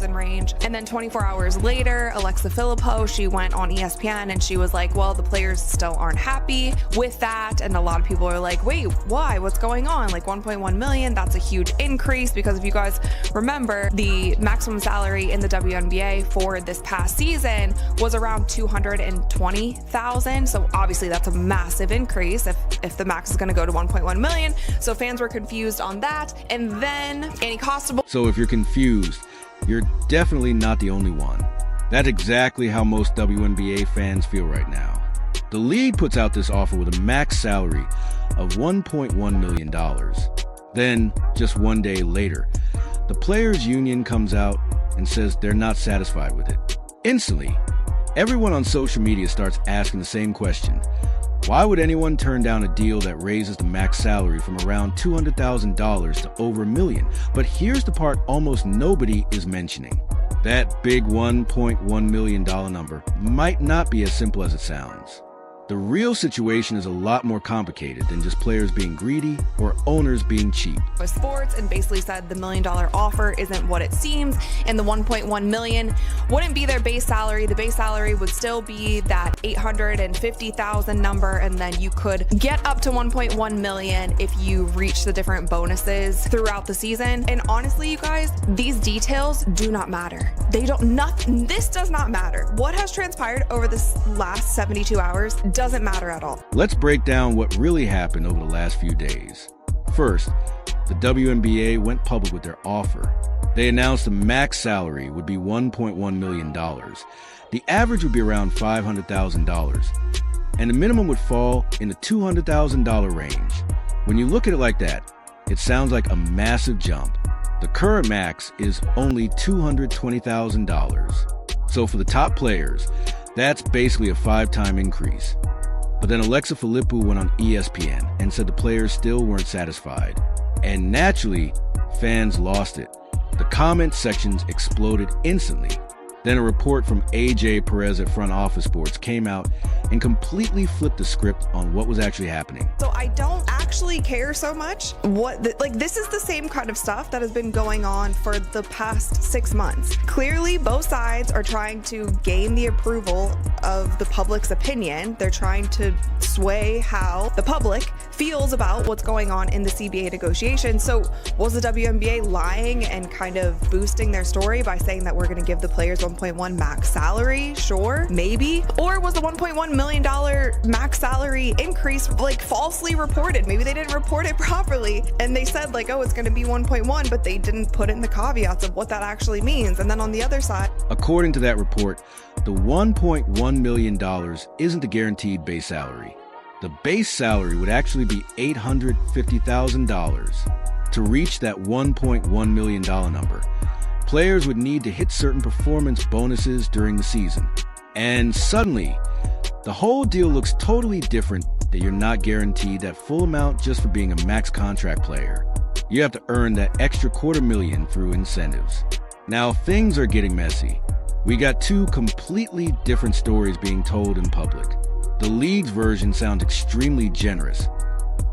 $200,000 range. And then 24 hours later, Alexa Filippo, she went on ESPN and she was like, well, the players still aren't happy with that. And a lot of people are like, wait, why? What's going on? Like 1.1 million, that's a huge increase, because if you guys remember, the maximum salary in the WNBA for this past season was around $220,000. So obviously that's a massive increase if the max is going to go to 1.1 million. So fans were confused on that. And then Annie Costable. So if you're confused, you're definitely not the only one. That's exactly how most WNBA fans feel right now. The league puts out this offer with a max salary of $1.1 million. Then, just one day later, the players' union comes out and says they're not satisfied with it. Instantly, everyone on social media starts asking the same question. Why would anyone turn down a deal that raises the max salary from around $200,000 to over $1 million? But here's the part almost nobody is mentioning. That big $1.1 million number might not be as simple as it sounds. The real situation is a lot more complicated than just players being greedy or owners being cheap. With sports, and basically said the $1 million offer isn't what it seems, and the 1.1 million wouldn't be their base salary. The base salary would still be that 850,000 number, and then you could get up to 1.1 million if you reach the different bonuses throughout the season. And honestly, you guys, these details do not matter. This does not matter. What has transpired over this last 72 hours doesn't matter at all. Let's break down what really happened over the last few days. First, the WNBA went public with their offer. They announced the max salary would be $1.1 million. The average would be around $500,000, and the minimum would fall in the $200,000 range. When you look at it like that, it sounds like a massive jump. The current max is only $220,000. So for the top players, that's basically a 5-time increase. But then Alexa Filippo went on ESPN and said the players still weren't satisfied. And naturally, fans lost it. The comment sections exploded instantly. Then a report from AJ Perez at Front Office Sports came out and completely flipped the script on what was actually happening. So I don't actually care so much this is the same kind of stuff that has been going on for the past 6 months. Clearly, both sides are trying to gain the approval of the public's opinion. They're trying to sway how the public feels about what's going on in the CBA negotiations. So was the WNBA lying and kind of boosting their story by saying that we're going to give the players 1.1 max salary? Sure, maybe. Or was the $1.1 million max salary increase falsely reported? Maybe they didn't report it properly and they said oh, it's going to be 1.1, but they didn't put in the caveats of what that actually means. And then on the other side, according to that report, the $1.1 million isn't the guaranteed base salary. The base salary would actually be $850,000. To reach that $1.1 million number, players would need to hit certain performance bonuses during the season. And suddenly, the whole deal looks totally different, that you're not guaranteed that full amount just for being a max contract player. You have to earn that extra $250,000 through incentives. Now, things are getting messy. We got two completely different stories being told in public. The league's version sounds extremely generous,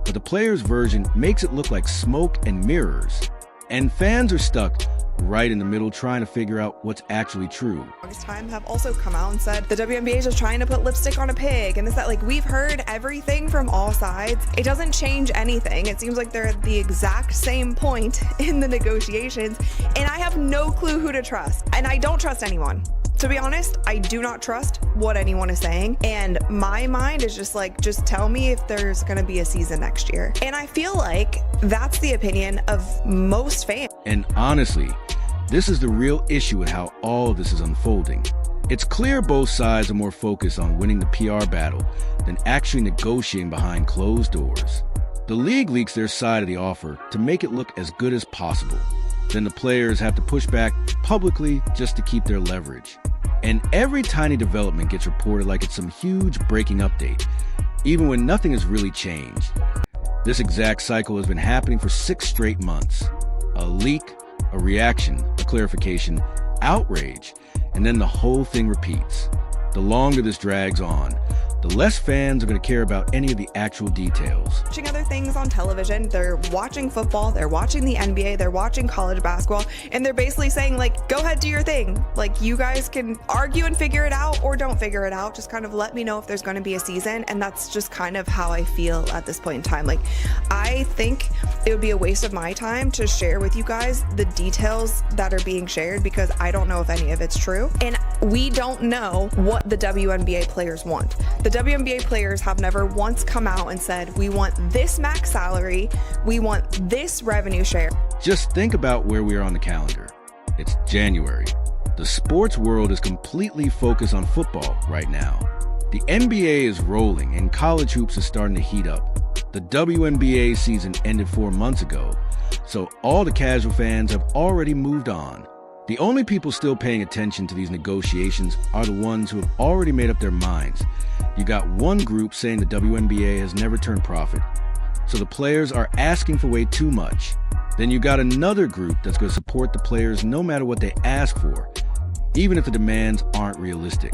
but the players' version makes it look like smoke and mirrors. And fans are stuck right in the middle trying to figure out what's actually true. August Time have also come out and said the WNBA is just trying to put lipstick on a pig, and it's that we've heard everything from all sides. It doesn't change anything. It seems like they're at the exact same point in the negotiations, and I have no clue who to trust. And I don't trust anyone. To be honest, I do not trust what anyone is saying, and my mind is just just tell me if there's gonna be a season next year. And I feel like that's the opinion of most fans. And honestly, this is the real issue with how all of this is unfolding. It's clear both sides are more focused on winning the PR battle than actually negotiating behind closed doors. The league leaks their side of the offer to make it look as good as possible. Then the players have to push back publicly just to keep their leverage. And every tiny development gets reported like it's some huge breaking update, even when nothing has really changed. This exact cycle has been happening for 6 straight months. A leak, a reaction, a clarification, outrage, and then the whole thing repeats. The longer this drags on, the the less fans are going to care about any of the actual details. Watching other things on television, they're watching football, they're watching the NBA, they're watching college basketball, and they're basically saying, like, go ahead, do your thing. Like, you guys can argue and figure it out or don't figure it out. Just kind of let me know if there's going to be a season. And that's just kind of how I feel at this point in time. Like, I think it would be a waste of my time to share with you guys the details that are being shared, because I don't know if any of it's true. And we don't know what the WNBA players want. The WNBA players have never once come out and said, we want this max salary, we want this revenue share. Just think about where we are on the calendar. It's January. The sports world is completely focused on football right now. The NBA is rolling and college hoops is starting to heat up. The WNBA season ended 4 months ago, so all the casual fans have already moved on. The only people still paying attention to these negotiations are the ones who have already made up their minds. You got one group saying the WNBA has never turned profit, so the players are asking for way too much. Then you got another group that's going to support the players no matter what they ask for, even if the demands aren't realistic.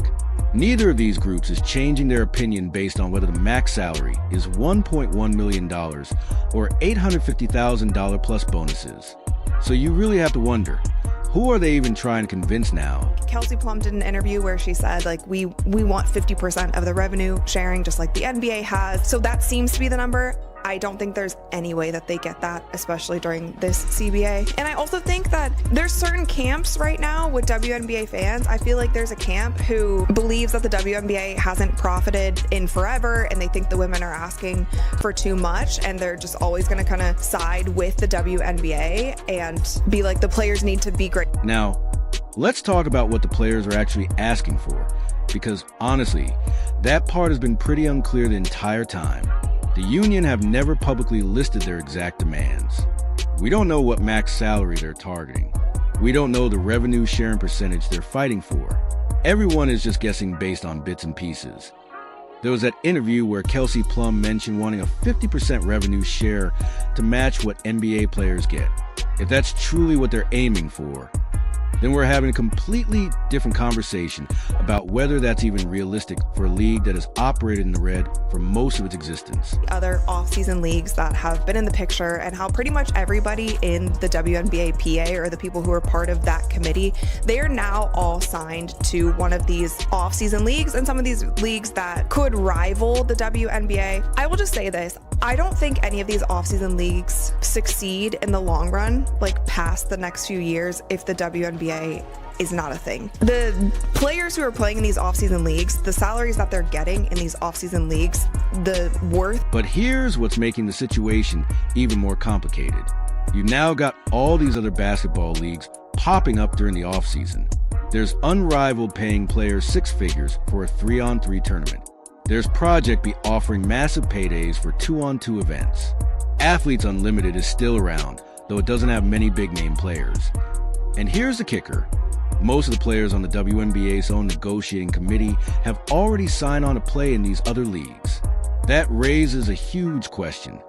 Neither of these groups is changing their opinion based on whether the max salary is $1.1 million or $850,000 plus bonuses. So you really have to wonder, who are they even trying to convince now? Kelsey Plum did an interview where she said, like, we want 50% of the revenue sharing, just like the NBA has. So that seems to be the number. I don't think there's any way that they get that, especially during this CBA. And I also think that there's certain camps right now with WNBA fans. I feel like there's a camp who believes that the WNBA hasn't profited in forever, and they think the women are asking for too much, and they're just always going to kind of side with the WNBA and be like, the players need to be great. Now, let's talk about what the players are actually asking for, because honestly, that part has been pretty unclear the entire time. The union have never publicly listed their exact demands. We don't know what max salary they're targeting. We don't know the revenue sharing percentage they're fighting for. Everyone is just guessing based on bits and pieces. There was that interview where Kelsey Plum mentioned wanting a 50% revenue share to match what NBA players get. If that's truly what they're aiming for, then we're having a completely different conversation about whether that's even realistic for a league that has operated in the red for most of its existence. Other off-season leagues that have been in the picture, and how pretty much everybody in the WNBA PA, or the people who are part of that committee, they are now all signed to one of these off-season leagues, and some of these leagues that could rival the WNBA. I will just say this. I don't think any of these off-season leagues succeed in the long run, like past the next few years, if the WNBA is not a thing. The players who are playing in these off-season leagues, the salaries that they're getting in these off-season leagues, the worth. But here's what's making the situation even more complicated. You've now got all these other basketball leagues popping up during the off-season. There's Unrivaled paying players 6 figures for a 3-on-3 tournament. There's Project B offering massive paydays for 2-on-2 events. Athletes Unlimited is still around, though it doesn't have many big-name players. And here's the kicker. Most of the players on the WNBA's own negotiating committee have already signed on to play in these other leagues. That raises a huge question.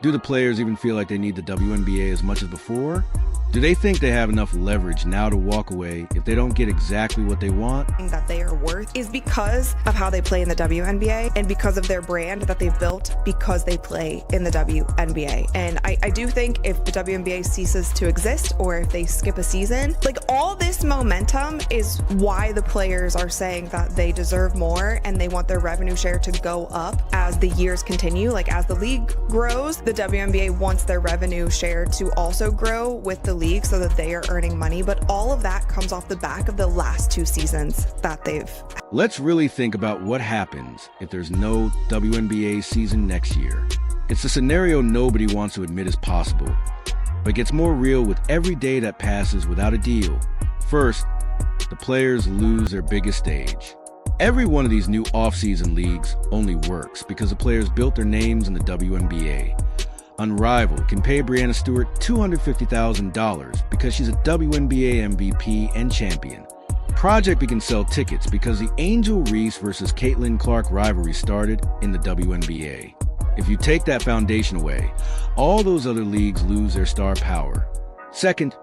Do the players even feel like they need the WNBA as much as before? Do they think they have enough leverage now to walk away if they don't get exactly what they want? That they are worth is because of how they play in the WNBA, and because of their brand that they've built because they play in the WNBA. And I do think if the WNBA ceases to exist, or if they skip a season, like, all this momentum is why the players are saying that they deserve more and they want their revenue share to go up as the years continue. Like, as the league grows, the WNBA wants their revenue share to also grow with the league so that they are earning money. But all of that comes off the back of the last 2 seasons that they've. Let's really think about what happens if there's no WNBA season next year. It's a scenario nobody wants to admit is possible, but gets more real with every day that passes without a deal. First, the players lose their biggest stage. Every one of these new off-season leagues only works because the players built their names in the WNBA. Unrivaled can pay Breanna Stewart $250,000 because she's a WNBA MVP and champion. Project B can sell tickets because the Angel Reese versus Caitlin Clark rivalry started in the WNBA. If you take that foundation away, all those other leagues lose their star power. Second,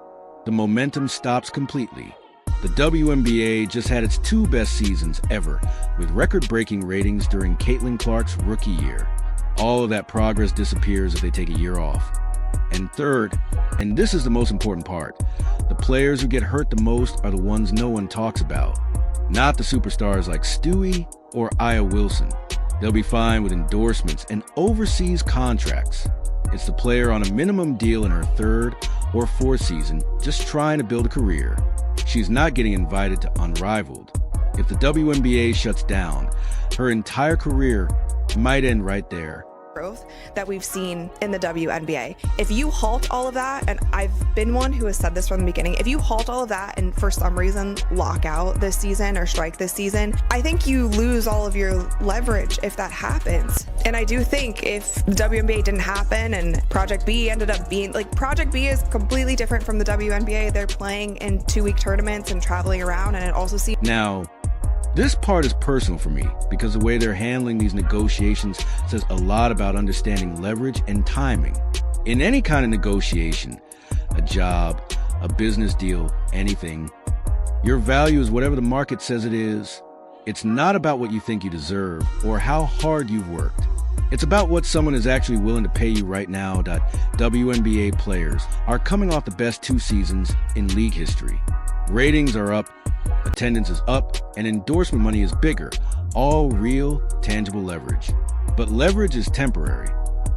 the momentum stops completely. The WNBA just had its 2 best seasons ever, with record-breaking ratings during Caitlin Clark's rookie year. All of that progress disappears if they take a year off. And third, and this is the most important part, the players who get hurt the most are the ones no one talks about. Not the superstars like Stewie or Aya Wilson. They'll be fine with endorsements and overseas contracts. It's the player on a minimum deal in her 3rd or 4th season, just trying to build a career. She's not getting invited to Unrivaled. If the WNBA shuts down, her entire career might end right there. Growth that we've seen in the WNBA. If you halt all of that, and I've been one who has said this from the beginning, if you halt all of that and for some reason lock out this season or strike this season, I think you lose all of your leverage if that happens. And I do think if the WNBA didn't happen and Project B ended up being, like, Project B is completely different from the WNBA. They're playing in 2-week tournaments and traveling around, and it also seems... Now, this part is personal for me because the way they're handling these negotiations says a lot about understanding leverage and timing. In any kind of negotiation, a job, a business deal, anything, your value is whatever the market says it is. It's not about what you think you deserve or how hard you've worked. It's about what someone is actually willing to pay you right now. WNBA players are coming off the best 2 seasons in league history. Ratings are up, attendance is up, and endorsement money is bigger. All real, tangible leverage. But leverage is temporary.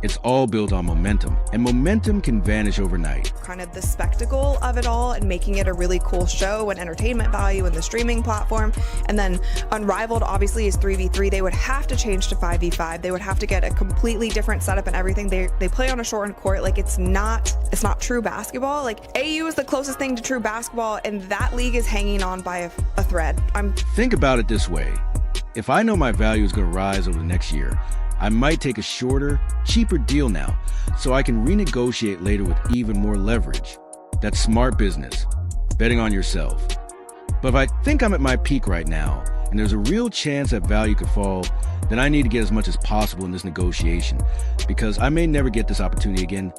It's all built on momentum, and momentum can vanish overnight. Kind of the spectacle of it all and making it a really cool show and entertainment value and the streaming platform. And then Unrivaled obviously is 3v3. They would have to change to 5v5. They would have to get a completely different setup and everything. They play on a shortened court. Like, it's not true basketball. Like, AU is the closest thing to true basketball, and that league is hanging on by a thread. Think about it this way. If I know my value is going to rise over the next year, I might take a shorter, cheaper deal now, so I can renegotiate later with even more leverage. That's smart business, betting on yourself. But if I think I'm at my peak right now, and there's a real chance that value could fall, then I need to get as much as possible in this negotiation, because I may never get this opportunity again.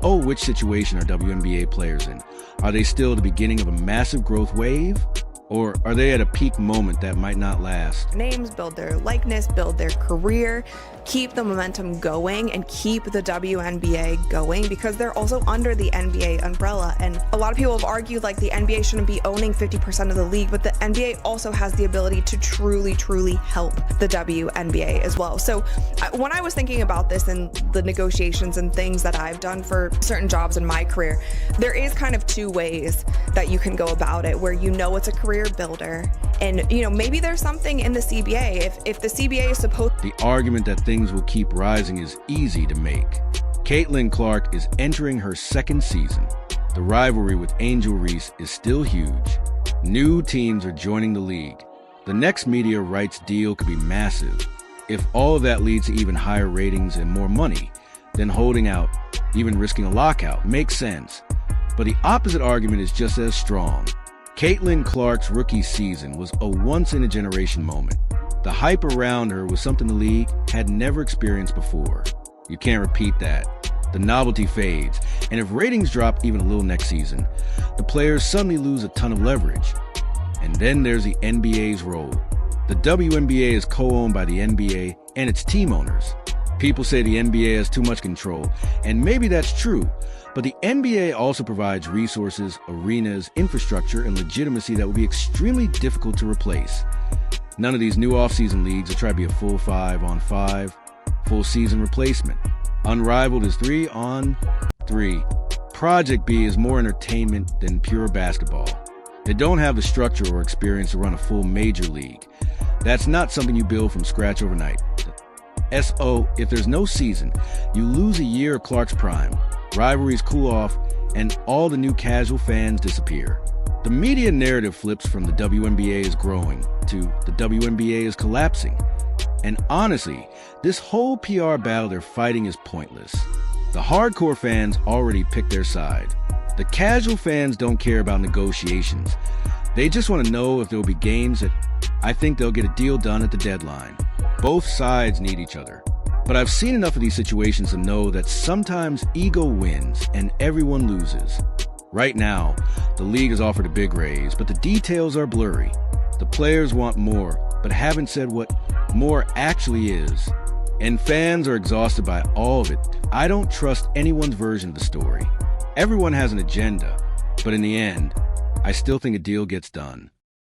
Which situation are WNBA players in? Are they still at the beginning of a massive growth wave? Or are they at a peak moment that might not last? Names, build their likeness, build their career, keep the momentum going, and keep the WNBA going, because they're also under the NBA umbrella. And a lot of people have argued like the NBA shouldn't be owning 50% of the league, but the NBA also has the ability to truly, truly help the WNBA as well. So when I was thinking about this and the negotiations and things that I've done for certain jobs in my career, there is kind of 2 ways that you can go about it, where you know it's a career builder, and maybe there's something in the CBA. If the CBA is supposed... The argument that things will keep rising is easy to make. Caitlin Clark is entering her 2nd season. The rivalry with Angel Reese is still huge. New teams are joining the league. The next media rights deal could be massive. If all of that leads to even higher ratings and more money, then holding out, even risking a lockout, makes sense. But the opposite argument is just as strong. Caitlin Clark's rookie season was a once-in-a-generation moment. The hype around her was something the league had never experienced before. You can't repeat that. The novelty fades, and if ratings drop even a little next season, the players suddenly lose a ton of leverage. And then there's the NBA's role. The WNBA is co-owned by the NBA and its team owners. People say the NBA has too much control, and maybe that's true. But the NBA also provides resources, arenas, infrastructure, and legitimacy that would be extremely difficult to replace. None of these new off-season leagues will try to be a full 5-on-5, full-season replacement. Unrivaled is 3-on-3. Project B is more entertainment than pure basketball. They don't have the structure or experience to run a full major league. That's not something you build from scratch overnight. If there's no season, you lose a year of Clark's prime. Rivalries cool off, and all the new casual fans disappear. The media narrative flips from the WNBA is growing to the WNBA is collapsing. And honestly, this whole PR battle they're fighting is pointless. The hardcore fans already picked their side. The casual fans don't care about negotiations. They just want to know if there will be games that I think they'll get a deal done at the deadline. Both sides need each other. But I've seen enough of these situations to know that sometimes ego wins and everyone loses. Right now, the league has offered a big raise, but the details are blurry. The players want more, but haven't said what more actually is. And fans are exhausted by all of it. I don't trust anyone's version of the story. Everyone has an agenda, but in the end, I still think a deal gets done.